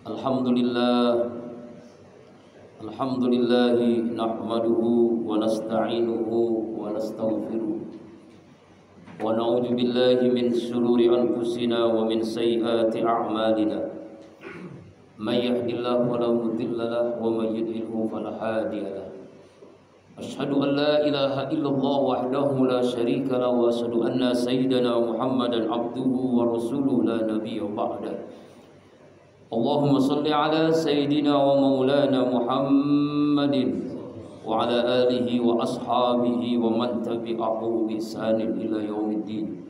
Alhamdulillah nahmaduhu wa nasta'inuhu wa nastaghfiruh wa na'udzu billahi min shururi anfusina wa min sayyiati a'malina may yahdihillahu fala mudilla lahu wa may yudlilhu fala hadiya lahu asyhadu an la ilaha illallah wahdahu la syarika lahu wa asyhadu anna sayyidana Muhammadan abduhu wa rasuluhu la nabiyya ba'dahu. Allahumma salli ala sayyidina wa maulana Muhammadin wa ala alihi wa ashabihi wa man tabi'ahu bi ihsanin ila yaumiddin.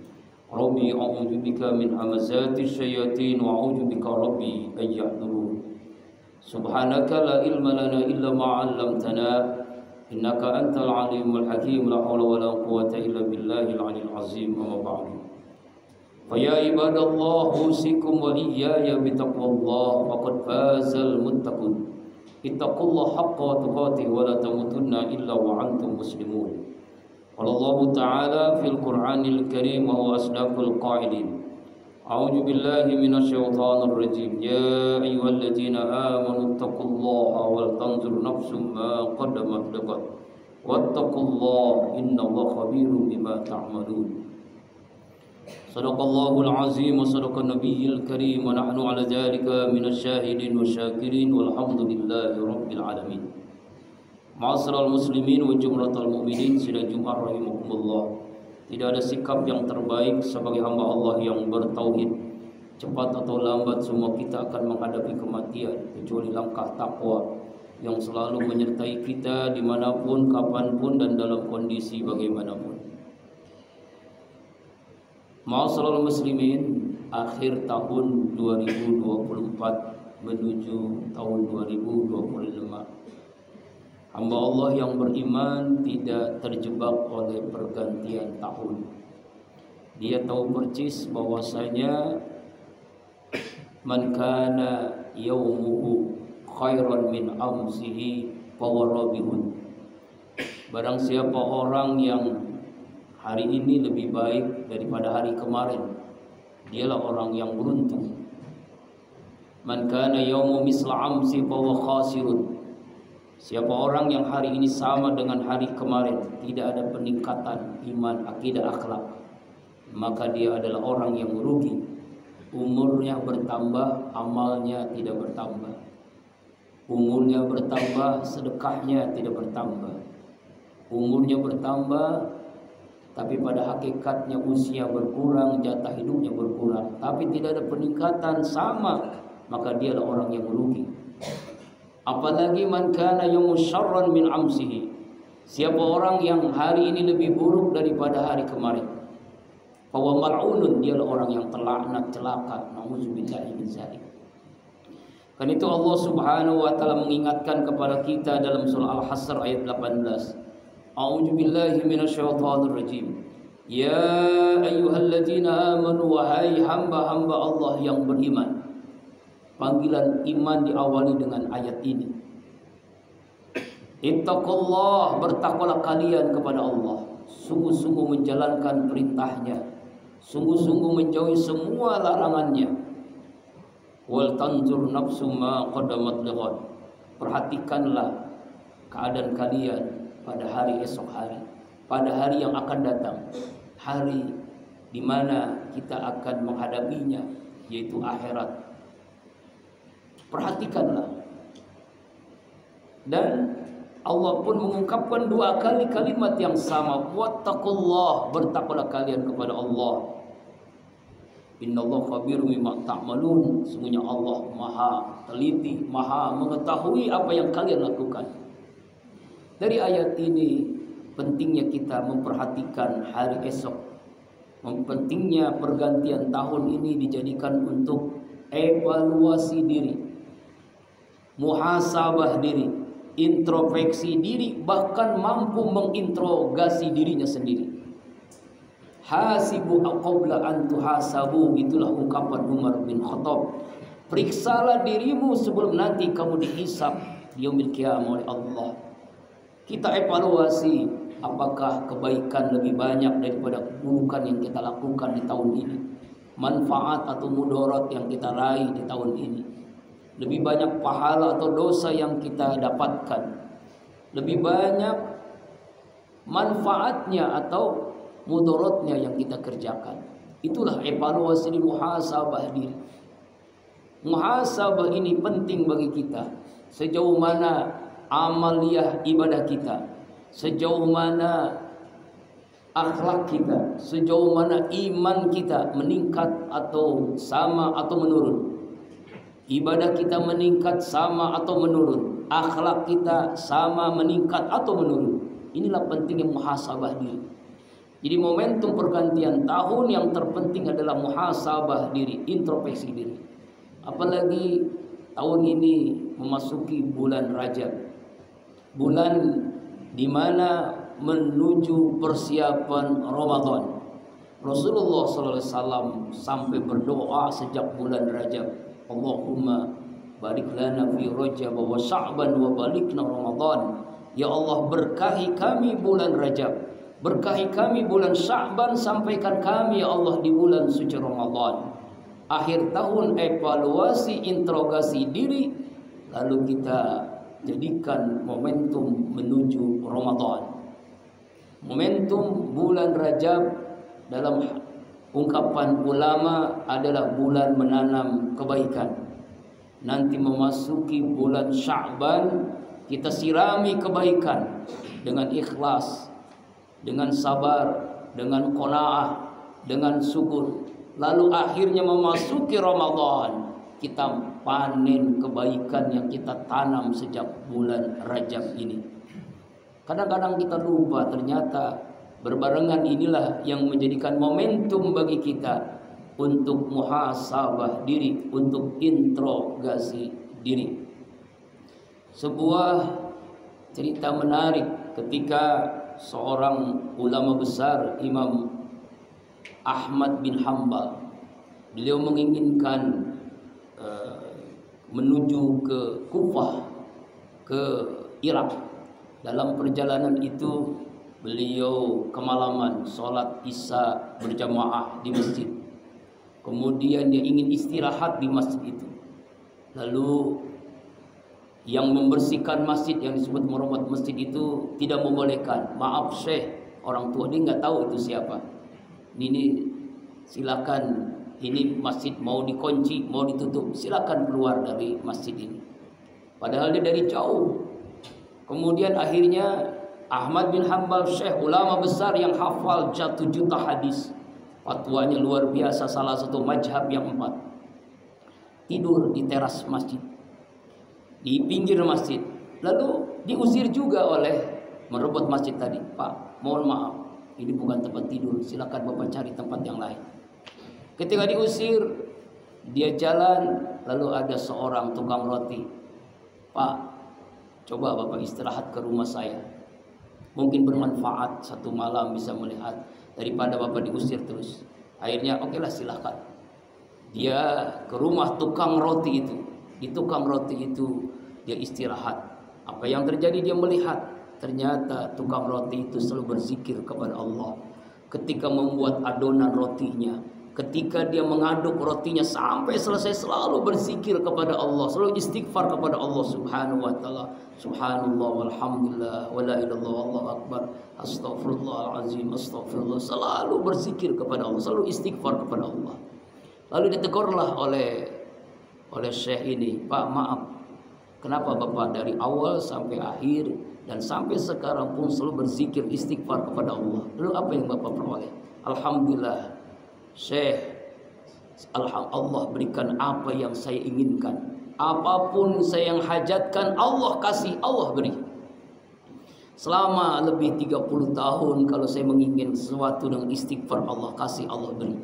Rabbi a'udzu bika min hamazati syayatin wa a'udzu bika rabbi an yahdurun. Subhanaka la ilma lana illa ma 'allamtana innaka antal alimul hakim. La haula wa la quwwata illa billahil aliyyil azim. Amma ba'du. Faya ibadallah usikum wa iyaya bitaqwallah faqad fazal muttaqun. Ittaqullaha haqqa tuqatih wa la tamutunna illa wa antum muslimun. Qala Allah Ta'ala fil Qur'anil Karim wa huwa asdaqul qa'ilin. A'udzu billahi minasy syaithanir rajim. Ya ayyuhalladzina amanu taqullaha wal tanzur nafsum ma qaddamat liqad. Wattaqullaha innallaha khabirum bima ta'malun. Sadaqallahul azim wa sadaqan nabiyil karim wa nahnu ala dzalika minasyahidin wa syakirin walhamdulillahi rabbil alamin. Ma'asyiral muslimin wa jumlatal mu'minin, sidang Jumat rahimakumullah. Tidak ada sikap yang terbaik sebagai hamba Allah yang bertauhid. Cepat atau lambat semua kita akan menghadapi kematian, kecuali langkah takwa yang selalu menyertai kita dimanapun, kapanpun dan dalam kondisi bagaimanapun. Ma'asyiral muslimin, akhir tahun 2024 menuju tahun 2025. Hamba Allah yang beriman tidak terjebak oleh pergantian tahun. Dia tahu persis bahwasanya man kana yaumuhu khairan min amsihi fawarabihun. Barang siapa orang yang hari ini lebih baik daripada hari kemarin, dialah orang yang beruntung. Man kana yaumu misla amsi fa huwa khasirun. Siapa orang yang hari ini sama dengan hari kemarin, tidak ada peningkatan iman, akidah, akhlak, maka dia adalah orang yang merugi. Umurnya bertambah, amalnya tidak bertambah. Umurnya bertambah, sedekahnya tidak bertambah. Umurnya bertambah, tapi pada hakikatnya usia berkurang, jatah hidupnya berkurang, tapi tidak ada peningkatan, sama, maka dia adalah orang yang merugi. Apalagi man kana yaumu syarran min amsihi. Siapa orang yang hari ini lebih buruk daripada hari kemarin, fa huwa mal'unun, dia adalah orang yang terlaknat, celaka. Nauzubillahi min dzalik. Kan itu Allah Subhanahu wa taala mengingatkan kepada kita dalam surah Al-Hasr ayat 18. A'udzu billahi minasyaitonir rajim. Ya ayyuhalladzina amanu, wahai hamba-hamba Allah yang beriman. Panggilan iman diawali dengan ayat ini. Ittaqullah, bertakwalah kalian kepada Allah. Sungguh-sungguh menjalankan perintahnya, sungguh-sungguh menjauhi semua larangannya. Wal tanzur nafsu ma qaddamat lighad. Perhatikanlah keadaan kalian pada hari esok hari, pada hari yang akan datang, hari di mana kita akan menghadapinya, yaitu akhirat. Perhatikanlah. Dan Allah pun mengungkapkan dua kali kalimat yang sama. Wattaqullah, bertakwalah kalian kepada Allah. Innallaha khabirum bima ta'malun. Sesungguhnya Allah Maha teliti, Maha mengetahui apa yang kalian lakukan. Dari ayat ini pentingnya kita memperhatikan hari esok. Pentingnya pergantian tahun ini dijadikan untuk evaluasi diri, muhasabah diri, introspeksi diri, bahkan mampu menginterogasi dirinya sendiri. Hasibu qabla an tuhasabu, itulah ungkapan Umar bin Khattab. Periksalah dirimu sebelum nanti kamu dihisab di yaumil qiyamah oleh Allah. Kita evaluasi apakah kebaikan lebih banyak daripada keburukan yang kita lakukan di tahun ini, manfaat atau mudarat yang kita raih di tahun ini. lebih banyak pahala atau dosa yang kita dapatkan, lebih banyak manfaatnya atau mudaratnya yang kita kerjakan. Itulah evaluasi di muhasabah diri. Muhasabah ini penting bagi kita. Sejauh mana amaliyah ibadah kita, sejauh mana akhlak kita, sejauh mana iman kita meningkat atau sama atau menurun. Ibadah kita meningkat sama atau menurun, akhlak kita sama meningkat atau menurun. Inilah pentingnya muhasabah diri. Jadi momentum pergantian tahun yang terpenting adalah muhasabah diri, introspeksi diri. Apalagi tahun ini memasuki bulan Rajab, bulan di mana menuju persiapan Ramadan. Rasulullah SAW sampai berdoa sejak bulan Rajab, Allahumma barik lana fi Rajab wa Sya'ban wa balikna Ramadan. Ya Allah, berkahi kami bulan Rajab, berkahi kami bulan Sya'ban, sampaikan kami ya Allah di bulan suci Ramadan. Akhir tahun evaluasi, interogasi diri, lalu kita jadikan momentum menuju Ramadan. Momentum bulan Rajab dalam ungkapan ulama adalah bulan menanam kebaikan. Nanti memasuki bulan Sya'ban, kita sirami kebaikan dengan ikhlas, dengan sabar, dengan qanaah, dengan syukur. Lalu akhirnya memasuki Ramadan, kita panen kebaikan yang kita tanam sejak bulan Rajab ini. Kadang-kadang kita lupa, ternyata berbarengan inilah yang menjadikan momentum bagi kita untuk muhasabah diri, untuk interogasi diri. Sebuah cerita menarik ketika seorang ulama besar, Imam Ahmad bin Hanbal, beliau menginginkan menuju ke Kufah, ke Irak. Dalam perjalanan itu beliau kemalaman sholat isya berjamaah di masjid. Kemudian dia ingin istirahat di masjid itu. Lalu yang membersihkan masjid, yang disebut merawat masjid itu tidak membolehkan. Maaf Syekh, orang tua dia nggak tahu itu siapa. Ini silakan, ini masjid mau dikunci, mau ditutup, silakan keluar dari masjid ini. Padahal dia dari jauh. Kemudian akhirnya Ahmad bin Hanbal, Syekh ulama besar yang hafal 1 juta hadis, fatwanya luar biasa, salah satu mazhab yang 4, tidur di teras masjid, di pinggir masjid. Lalu diusir juga oleh merebut masjid tadi. Pak, mohon maaf, ini bukan tempat tidur, silakan Bapak cari tempat yang lain. Ketika diusir, dia jalan, lalu ada seorang tukang roti. Pak, coba Bapak istirahat ke rumah saya, mungkin bermanfaat, satu malam bisa melihat, daripada Bapak diusir terus. Akhirnya okelah, silakan. Dia ke rumah tukang roti itu. Di tukang roti itu dia istirahat. Apa yang terjadi? Dia melihat ternyata tukang roti itu selalu berzikir kepada Allah. Ketika membuat adonan rotinya, ketika dia mengaduk rotinya sampai selesai, selalu berzikir kepada Allah, selalu istighfar kepada Allah Subhanahu wa taala. Subhanallah walhamdulillah wala ilaha illallah wallahu akbar astaghfirullahalazim astaghfirullah. Selalu berzikir kepada Allah, selalu istighfar kepada Allah. Lalu ditegurlah oleh Syekh ini, Pak, maaf, kenapa Bapak dari awal sampai akhir dan sampai sekarang pun selalu berzikir istighfar kepada Allah? Lalu apa yang Bapak peroleh? Alhamdulillah Syekh, Allah berikan apa yang saya inginkan. Apapun saya yang hajatkan, Allah kasih, Allah beri. Selama lebih 30 tahun kalau saya menginginkan sesuatu dengan istighfar, Allah kasih, Allah beri.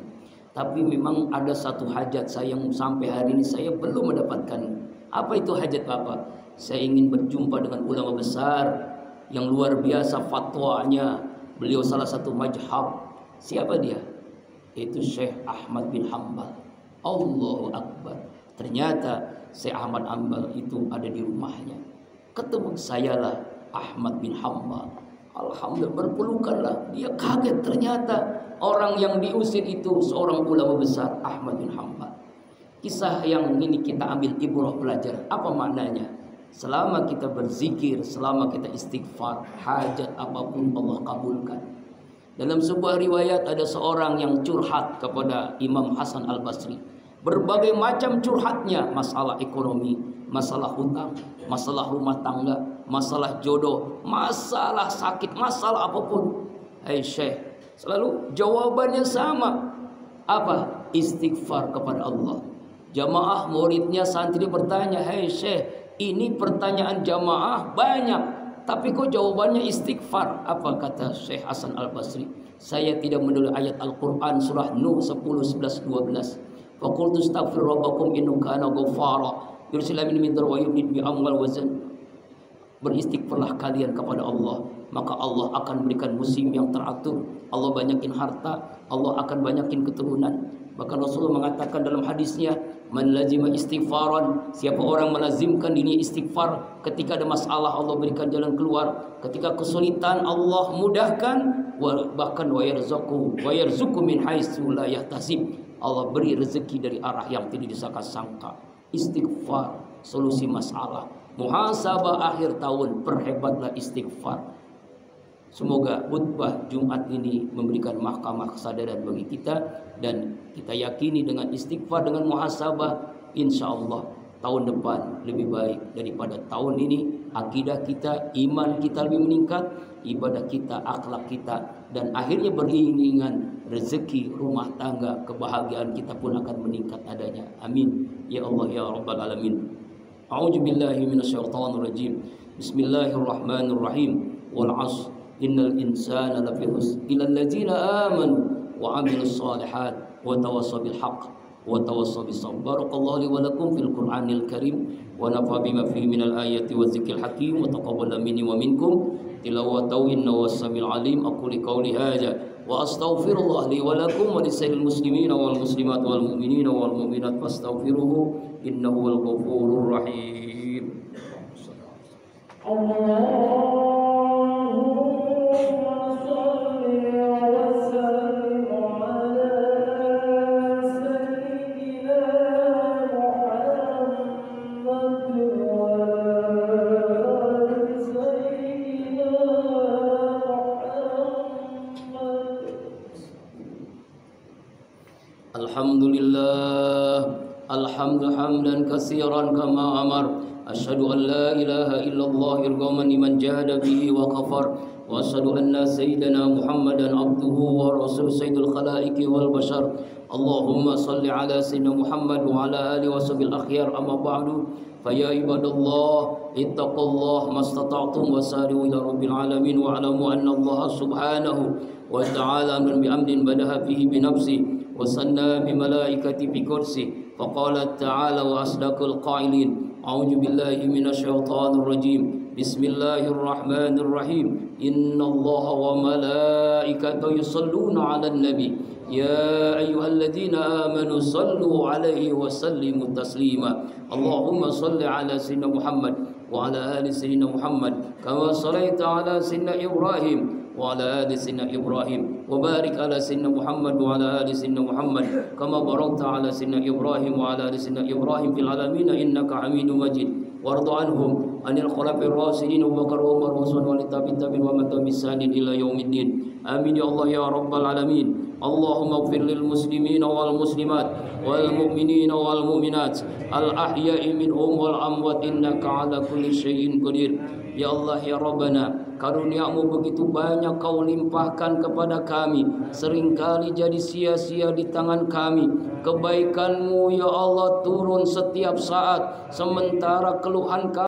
Tapi memang ada satu hajat saya yang sampai hari ini saya belum mendapatkan. Apa itu hajat Bapak? Saya ingin berjumpa dengan ulama besar yang luar biasa fatwanya. Beliau salah satu mazhab. Siapa dia? Itu Syekh Ahmad bin Hanbal. Allahu Akbar. Ternyata Syekh Ahmad Hanbal itu ada di rumahnya. Ketemu sayalah Ahmad bin Hanbal. Alhamdulillah, berpelukanlah. Dia kaget, ternyata orang yang diusir itu seorang ulama besar, Ahmad bin Hanbal. Kisah yang ini kita ambil ibrah belajar. Apa maknanya? Selama kita berzikir, selama kita istighfar, hajat apapun Allah kabulkan. Dalam sebuah riwayat ada seorang yang curhat kepada Imam Hasan Al-Basri. Berbagai macam curhatnya, masalah ekonomi, masalah hutang, masalah rumah tangga, masalah jodoh, masalah sakit, masalah apapun. Hai Syekh, selalu jawabannya sama. Apa? Istighfar kepada Allah. Jamaah muridnya santri bertanya, hai Syekh, ini pertanyaan jamaah banyak, tapi kok jawabannya istighfar? Apa kata Syekh Hasan Al-Basri? Saya tidak menulis ayat Al-Quran surah Nuh 10, 11, 12. Faqultu astaghfir rabbakum innahu kana ghaffara yursilu min dar wa yumid bi amwal wazan. Beristighfarlah kalian kepada Allah, maka Allah akan berikan musim yang teratur. Allah banyakin harta, Allah akan banyakin keturunan. Bahkan Rasulullah mengatakan dalam hadisnya, man lazima istighfaran, siapa orang melazimkan diri istighfar, ketika ada masalah Allah berikan jalan keluar, ketika kesulitan Allah mudahkan, bahkan wa yarzuqu min haitsu la yahtasib, Allah beri rezeki dari arah yang tidak disangka-sangka. Istighfar solusi masalah. Muhasabah akhir tahun, perhebatlah istighfar. Semoga khutbah Jumat ini memberikan mahkamah kesadaran bagi kita, dan kita yakini dengan istighfar, dengan muhasabah, insya Allah tahun depan lebih baik daripada tahun ini. Akidah kita, iman kita lebih meningkat, ibadah kita, akhlak kita, dan akhirnya beriringan rezeki, rumah tangga, kebahagiaan kita pun akan meningkat adanya. Amin ya Allah ya Rabbal Alamin. A'udzubillahi minasyaitonir rajim. Bismillahirrahmanirrahim. Wal 'ashr innal insana lafi khusr illa allazina amanu wa 'amilus shalihat wa tawassaw bil haqq wa tawassaw bis sabr. Barakallahu li wa lakum fil Qur'anil Karim wa nafa bima fihi minal ayati wa dzikril hakim wa taqabbal minni wa minkum tilawatahu innahu was-sami'ul 'alim. Aqulu qawli hadza wa astaghfirullah li wa lakum wa lisa'il muslimina wal muslimat wal mu'minina wal mu'minat fastaghfiruhu innahu wal ghafurur rahim. Alhamdulillah, alhamdu hamdan katsiran kama amar. Asyhadu an la ilaha illallah irghaman liman jahada bihi wa kafar. Wa asyhadu anna sayyidana Muhammadan abduhu wa rasul sayyidul khalaiqi wal bashar. Allahumma salli ala sayyidina Muhammad wa ala alihi wa sahbihi akhyar. Amma ba'du. Faya ibadallah ittaqullah mastata'tum wasari'u ila rabbil alamin wa alamu anna Allah subhanahu wa ta'ala amrun bi amdin badaha fihi bi nafsi وصلنا بملائكته بكرسي فقال تعالى وأصدق القائلين أعوذ بالله من الشيطان الرجيم بسم الله الرحمن الرحيم إن الله وملائكته يصلون على النبي يا أيها الذين آمنوا صلوا عليه وسلموا تسليما اللهم صل على سيدنا محمد وعلى آل سيدنا محمد كما صليت على سيدنا إبراهيم وعلى آل سيدنا إبراهيم وبارك على سيدنا محمد وعلى آل سيدنا محمد كما باركت على سيدنا إبراهيم وعلى آل سيدنا إبراهيم في العالمين إنك حميد مجيد وارض عنهم عن الخلفاء الراشدين أبو بكر وعمر وعثمان وعلي التابعين ومن تبعهم بإحسان إلى يوم الدين آمين يا الله يا رب العالمين اللهم اغفر للمسلمين والمسلمات والمؤمنين والمؤمنات الأحياء منهم والأموات إنك على كل شيء قدير. Ya Allah ya Rabbana, karunia-Mu begitu banyak Kau limpahkan kepada kami, seringkali jadi sia-sia di tangan kami. Kebaikan-Mu ya Allah turun setiap saat, sementara keluhan kami